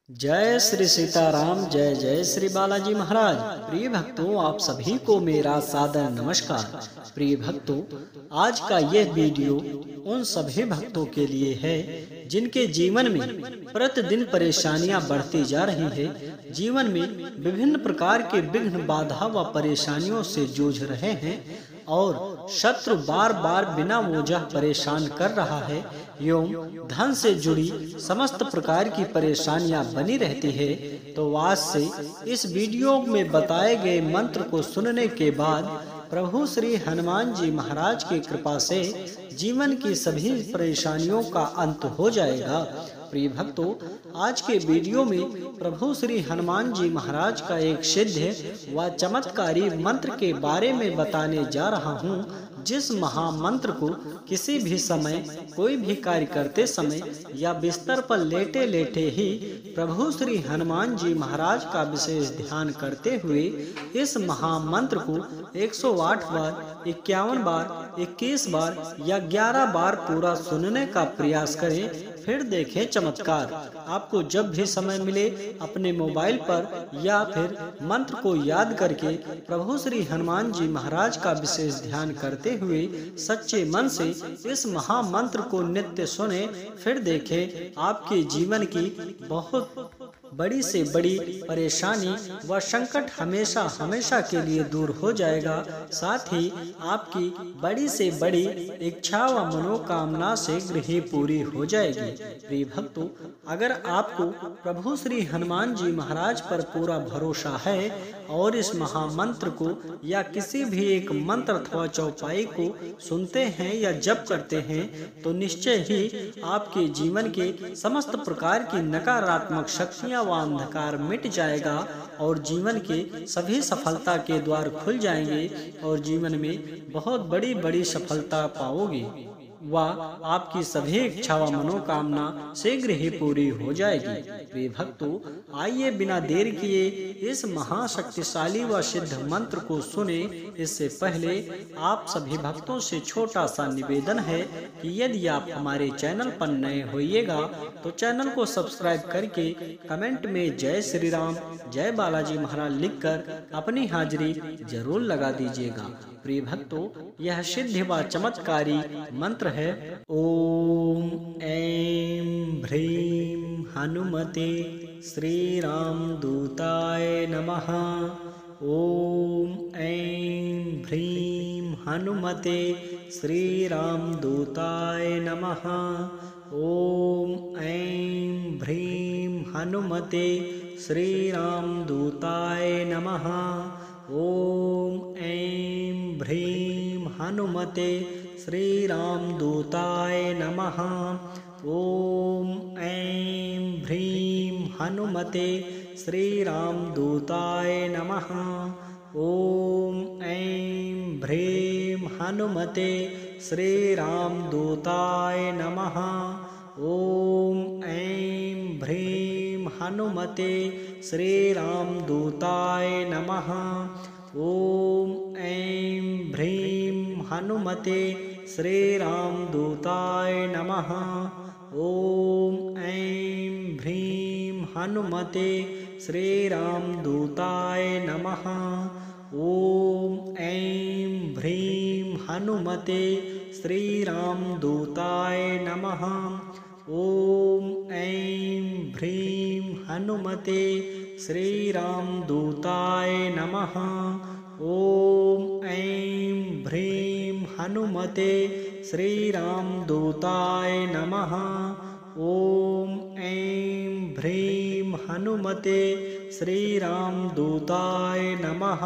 जय श्री सीताराम। जय जय श्री बालाजी महाराज। प्रिय भक्तों, आप सभी को मेरा सादर नमस्कार। प्रिय भक्तों, आज का यह वीडियो उन सभी भक्तों के लिए है जिनके जीवन में प्रतिदिन परेशानियां बढ़ती जा रही है, जीवन में विभिन्न प्रकार के विघ्न, बाधा व परेशानियों से जूझ रहे हैं और शत्रु बार बार बिना वजह परेशान कर रहा है एवं धन से जुड़ी समस्त प्रकार की परेशानियां बनी रहती है। तो आज से इस वीडियो में बताए गए मंत्र को सुनने के बाद प्रभु श्री हनुमान जी महाराज की कृपा से जीवन की सभी परेशानियों का अंत हो जाएगा। प्रिय भक्तों, आज के वीडियो में प्रभु श्री हनुमान जी महाराज का एक सिद्ध व चमत्कारी मंत्र के बारे में बताने जा रहा हूँ, जिस महामंत्र को किसी भी समय, कोई भी कार्य करते समय या बिस्तर पर लेटे लेटे ही प्रभु श्री हनुमान जी महाराज का विशेष ध्यान करते हुए इस महामंत्र को 108 बार, 51 बार, 21 बार या 11 बार पूरा सुनने का प्रयास करें। फिर देखें चमत्कार। आपको जब भी समय मिले अपने मोबाइल पर या फिर मंत्र को याद करके प्रभु श्री हनुमान जी महाराज का विशेष ध्यान करते हुए सच्चे मन से इस महामंत्र को नित्य सुने। फिर देखें आपके जीवन की बहुत बड़ी से बड़ी परेशानी व संकट हमेशा हमेशा के लिए दूर हो जाएगा। साथ ही आपकी बड़ी से बड़ी इच्छा व मनोकामना शीघ्र ही पूरी हो जाएगी। प्रिय भक्तों, अगर आपको प्रभु श्री हनुमान जी महाराज पर पूरा भरोसा है और इस महामंत्र को या किसी भी एक मंत्र अथवा चौपाई को सुनते हैं या जप करते हैं, तो निश्चय ही आपके जीवन के समस्त प्रकार की नकारात्मक शक्तियां व अंधकार मिट जाएगा और जीवन के सभी सफलता के द्वार खुल जाएंगे और जीवन में बहुत बड़ी बड़ी सफलता पाओगे व आपकी सभी इच्छा व मनोकामना शीघ्र ही पूरी हो जाएगी। प्रिय भक्तों, आइए बिना देर किए इस महाशक्तिशाली व सिद्ध मंत्र को सुने। इससे पहले आप सभी भक्तों से छोटा सा निवेदन है कि यदि आप हमारे चैनल पर नए होइएगा तो चैनल को सब्सक्राइब करके कमेंट में जय श्री राम, जय बालाजी महाराज लिखकर अपनी हाजिरी जरूर लगा दीजिएगा। प्रिय भक्तों, यह सिद्ध व चमत्कारी मंत्र है। ओम ऐं ह्रीं हनुमते श्री राम दूताय नमः। ओम ऐं ह्रीं हनुमते श्री राम दूताय नमः। ओम ऐं ह्रीं हनुमते श्री राम दूताय नमः। ओम ऐं ह्रीं हनुमते श्री राम दूताय नमः। ओम ऐं ह्रीं हनुमते श्री राम दूताय नमः। ओम ऐं ह्रीं हनुमते श्री राम दूताय नमः। ओम ऐं ह्रीं हनुमते श्री राम दूताय नमः। ओम ऐं ह्रीं हनुमते श्री राम दूताय नमः। ओम ऐं ह्रीं हनुमते श्री राम दूताय नमः। ओम ऐं ह्रीं हनुमते श्री राम दूताय नमः। ओम ऐं ह्रीं हनुमते श्री राम दूताय नमः। ओम ऐं ह्रीं हनुमते श्री राम दूताय नमः। ओम ऐं ह्रीं हनुमते श्री राम दूताय नमः।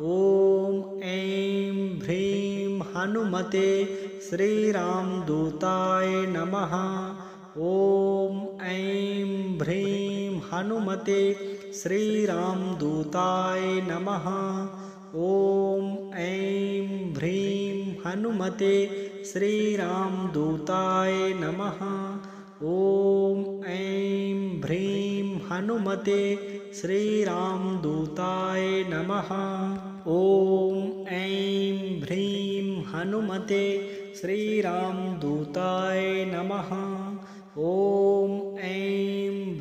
ओम ऐं ह्रीं हनुमते श्री राम दूताय नमः। ओम ऐं ह्रीं हनुमते श्री राम दूताय नमः। ओम ऐं ह्रीं हनुमते श्री राम दूताय नमः। ओम ऐं ह्रीं हनुमते श्री राम दूताय नमः। ओम ऐं ह्रीं हनुमते श्री राम दूताय नमः। ओम ऐं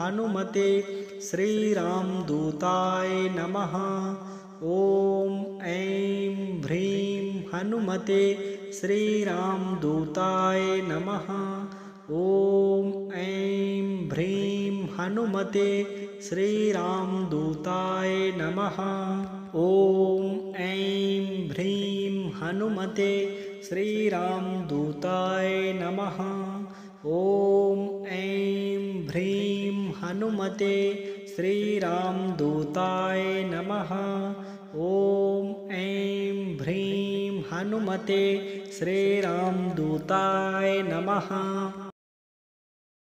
हनुमते श्रीरामदूताय नमः। ॐ ऐं ह्रीं हनुमते श्रीरामदूताय नमः। ॐ ऐं ह्रीं हनुमते श्रीरामदूताय नमः। ॐ ऐं ह्रीं हनुमते श्रीरामदूताय नमः। ॐ ऐं ह्रीं हनुमते श्रीरामदूताय नमः। ॐ ऐं ह्रीं हनुमते श्रीरामदूताय नमः।